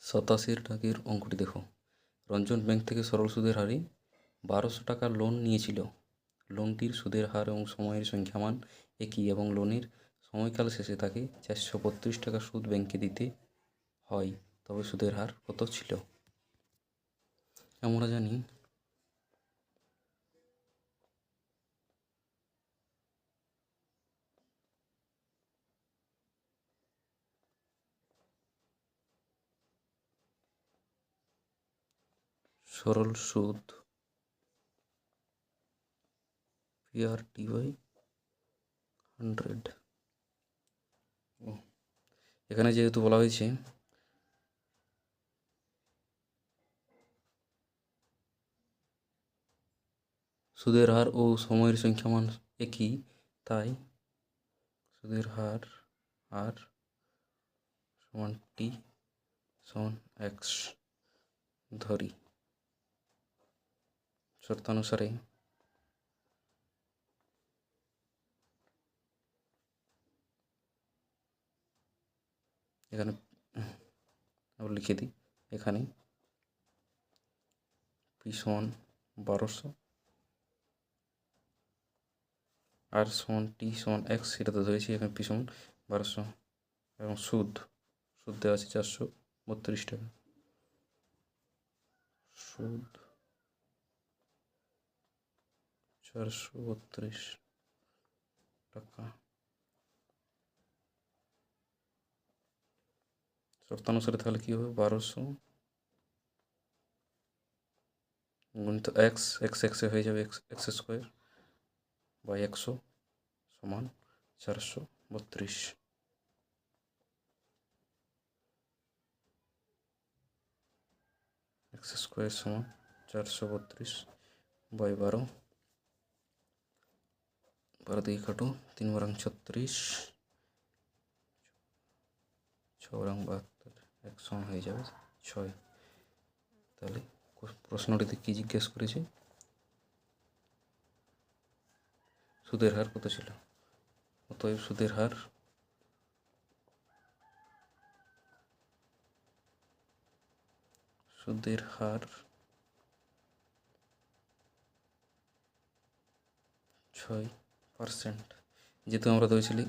87 টাকার অঙ্কটি দেখো। রঞ্জন ব্যাংক থেকে সরল সুদের হারে 1200 টাকা লোন নিয়েছিল। লোনটির সুদের হার এবং সময়ের সংখ্যামান একই এবং লোনের সময়কাল শেষে তাকে 432 টাকা সুদ ব্যাংকে দিতে হয়, তবে সুদের হার কত ছিল? আমরা জানি সরল সুদ PRT/100। এখানে যেহেতু বলা হয়েছে সুদের হার ও সময়ের সংখ্যামান একই, তাই সুদের হার সমান টি সমান এক্স ধরি। শর্তানুসারে এখানে আবার লিখে দিই, এখানে পি সমান 1200 আর সমান টি সমান এক্স, সেটা তো ধরেছি। এখানে পি সমান 1200 এবং সুদ দেওয়া আছে 432 টাকা। সুদ 432 টাকা। শর্তানুসারে তাহলে কী হবে? 1200 গুণিত এক্স এক্সে হয়ে যাবে এক্স স্কোয়ার বাই 100 সমান 432। এক্স স্কোয়ার সমান 432 বাই 12। 12 দিয়ে কাটো, 3 বারাং 36, 6 বারাং 72, 1 সমান হয়ে যাবে 6। তাহলে প্রশ্নটিতে কী জিজ্ঞেস করেছে? সুদের হার কত ছিল। অতএব সুদের হার সুদের হার 6%। যেহেতু আমরা ধরেছিলি